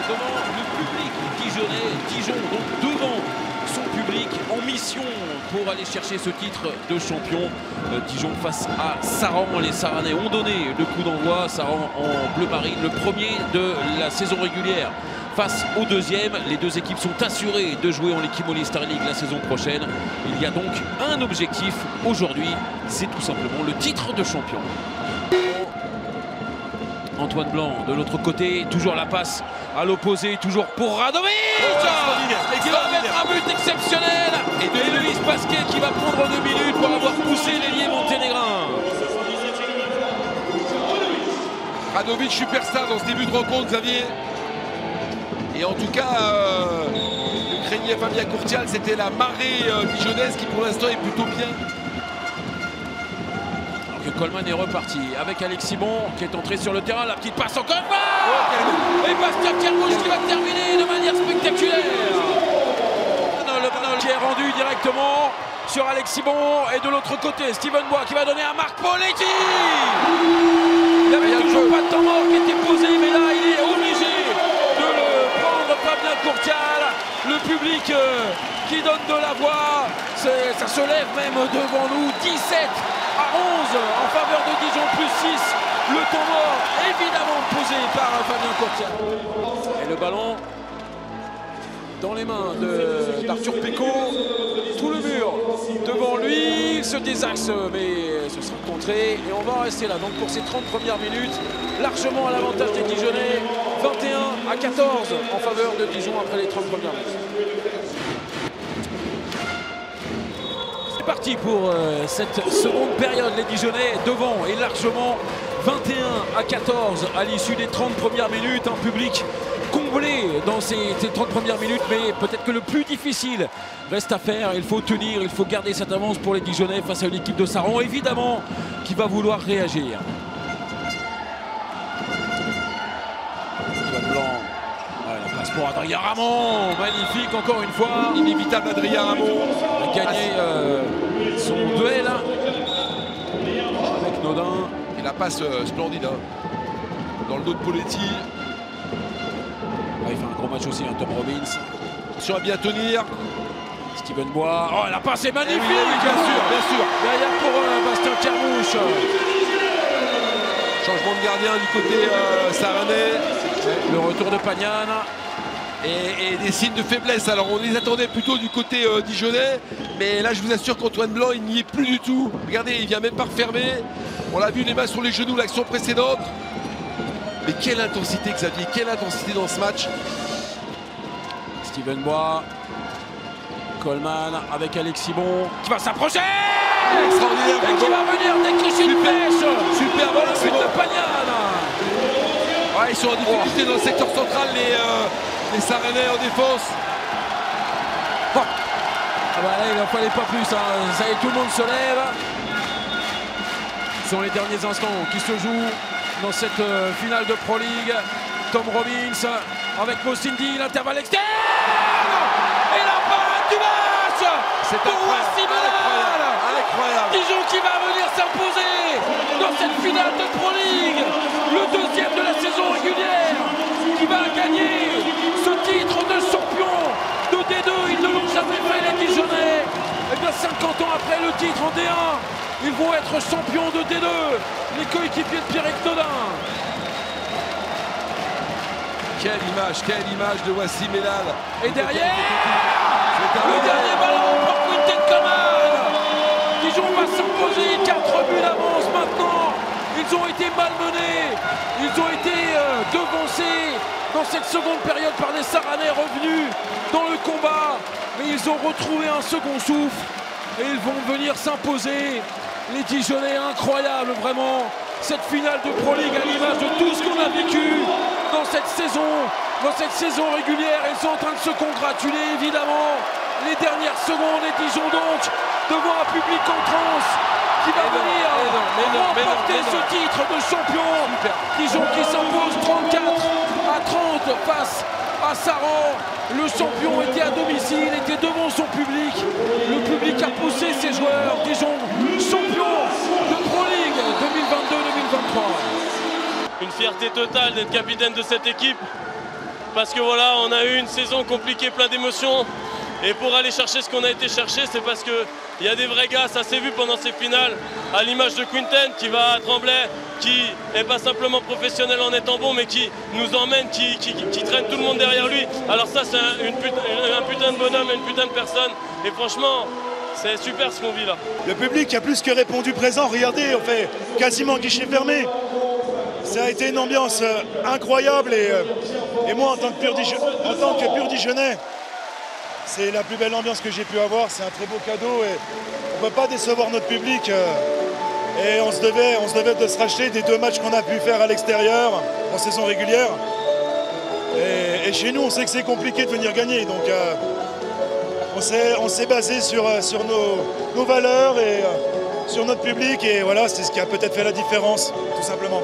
devant le public dijonnais. Dijon donc devant son public en mission pour aller chercher ce titre de champion. Dijon face à Saran. Les Saranais ont donné le coup d'envoi. Saran en bleu marine, le premier de la saison régulière face au deuxième. Les deux équipes sont assurées de jouer en Liquimoli Star League la saison prochaine. Il y a donc un objectif aujourd'hui, c'est tout simplement le titre de champion. Antoine Blanc de l'autre côté, toujours la passe à l'opposé, toujours pour Radovic qui va mettre un but exceptionnel. Et Luis Pasquet qui va prendre 2 minutes pour avoir poussé l'ailier monténégrin. Radovic superstar dans ce début de rencontre, Xavier. Et en tout cas, l'Ukrainien Fabien Courtial, c'était la marée dijonnaise qui pour l'instant est plutôt bien. Coleman est reparti avec Alexis Bon qui est entré sur le terrain. La petite passe en Coleman et Bastien Kermouche qui va terminer de manière spectaculaire. Le ballon qui est rendu directement sur Alexis Bon et de l'autre côté Steven Bois qui va donner à Marc Poletti. Il n'y avait toujours pas de temps mort qui était posé, mais là il est obligé de le prendre. Fabien Courtial, le public qui donne de la voix, ça se lève même devant nous. 17 à 11 en faveur de Dijon, plus 6. Le temps mort évidemment posé par Fabien Courtial. Et le ballon dans les mains d'Arthur Pécaud. Tout le mur devant lui, il se désaxe, mais ce sera contré. Et on va en rester là. Donc pour ces 30 premières minutes, largement à l'avantage des Dijonnais. 21 à 14 en faveur de Dijon après les 30 premières minutes. C'est parti pour cette seconde période. Les Dijonnais devant et largement 21 à 14 à l'issue des 30 premières minutes. Un public comblé dans ces 30 premières minutes, mais peut-être que le plus difficile reste à faire. Il faut tenir, il faut garder cette avance pour les Dijonnais face à une équipe de Saran, évidemment, qui va vouloir réagir. Antoine Blanc, la passe pour Adrien Ramon, magnifique encore une fois. Inévitable Adrien Ramon. Il a gagné son duel avec Nodin. Et la passe splendide dans le dos de Poletti. Il fait un gros match aussi, Tom Robbins. Attention à bien tenir. Steven Bois. Oh, la passe est magnifique. Oui, bien sûr. Derrière pour Bastien Kermouche. Changement de gardien du côté saranais. Le retour de Pagnan. Et des signes de faiblesse. Alors on les attendait plutôt du côté dijonnais. Mais là je vous assure qu'Antoine Blanc il n'y est plus du tout. Regardez, il vient même pas refermer. On l'a vu, les mains sur les genoux, l'action précédente. Mais quelle intensité, Xavier, quelle intensité dans ce match. Steven Bois. Coleman avec Alexis Bon qui va s'approcher. Extraordinaire. Et qui va venir décrocher une pêche. Super, voilà, c'est de Pagnan. Ouais, ils sont en difficulté dans le secteur central, les Saranais en défense. Oh. Ah bah là, il n'en fallait pas plus. Ça y est, tout le monde se lève. Ce sont les derniers instants qui se jouent dans cette finale de Pro League. Tom Robbins avec Mostindi, l'intervalle externe. Et la parade du match. C'est pour Wassim Benal. Incroyable. Dijon qui va venir s'imposer dans cette finale de Pro League. Le deuxième de la saison régulière. Qui va gagner ce titre de champion de D2. Ils ne l'ont jamais fait, les Dijonnais. Et bien 50 ans après le titre en D1. Ils vont être champions de D2, les coéquipiers de Pierrick Nodin. Quelle image de Wassim Benal. Et derrière, le dernier ballon pour Quinten Coman. Dijon va s'imposer, 4 buts d'avance maintenant. Ils ont été malmenés, ils ont été devancés dans cette seconde période par des Saranais revenus dans le combat. Mais ils ont retrouvé un second souffle et ils vont venir s'imposer. Les Dijonnais, incroyable vraiment, cette finale de Pro League à l'image de tout ce qu'on a vécu dans cette saison régulière. Ils sont en train de se congratuler évidemment. Les dernières secondes et Dijon donc devant un public en transe qui va venir remporter ce titre de champion. Dijon qui s'impose 34 à 30 face à Saran. Le champion était à domicile, était devant son public. Le public a poussé ses joueurs. Dijon, champion de Pro League 2022-2023. Une fierté totale d'être capitaine de cette équipe. parce que voilà, on a eu une saison compliquée, plein d'émotions. Et pour aller chercher ce qu'on a été chercher, c'est parce qu'il y a des vrais gars, ça s'est vu pendant ces finales, à l'image de Quinten qui va à Tremblay, qui n'est pas simplement professionnel en étant bon, mais qui nous emmène, qui traîne tout le monde derrière lui. Alors ça, c'est un putain de bonhomme, une putain de personne. Et franchement, c'est super ce qu'on vit là. Le public a plus que répondu présent. Regardez, on fait quasiment guichet fermé. Ça a été une ambiance incroyable et moi, en tant que pur Dijonnais, c'est la plus belle ambiance que j'ai pu avoir. C'est un très beau cadeau et on ne peut pas décevoir notre public. Et on se devait de se racheter des 2 matchs qu'on a pu faire à l'extérieur en saison régulière. Et chez nous, on sait que c'est compliqué de venir gagner. Donc on s'est basé sur nos valeurs et sur notre public. Et voilà, c'est ce qui a peut-être fait la différence, tout simplement.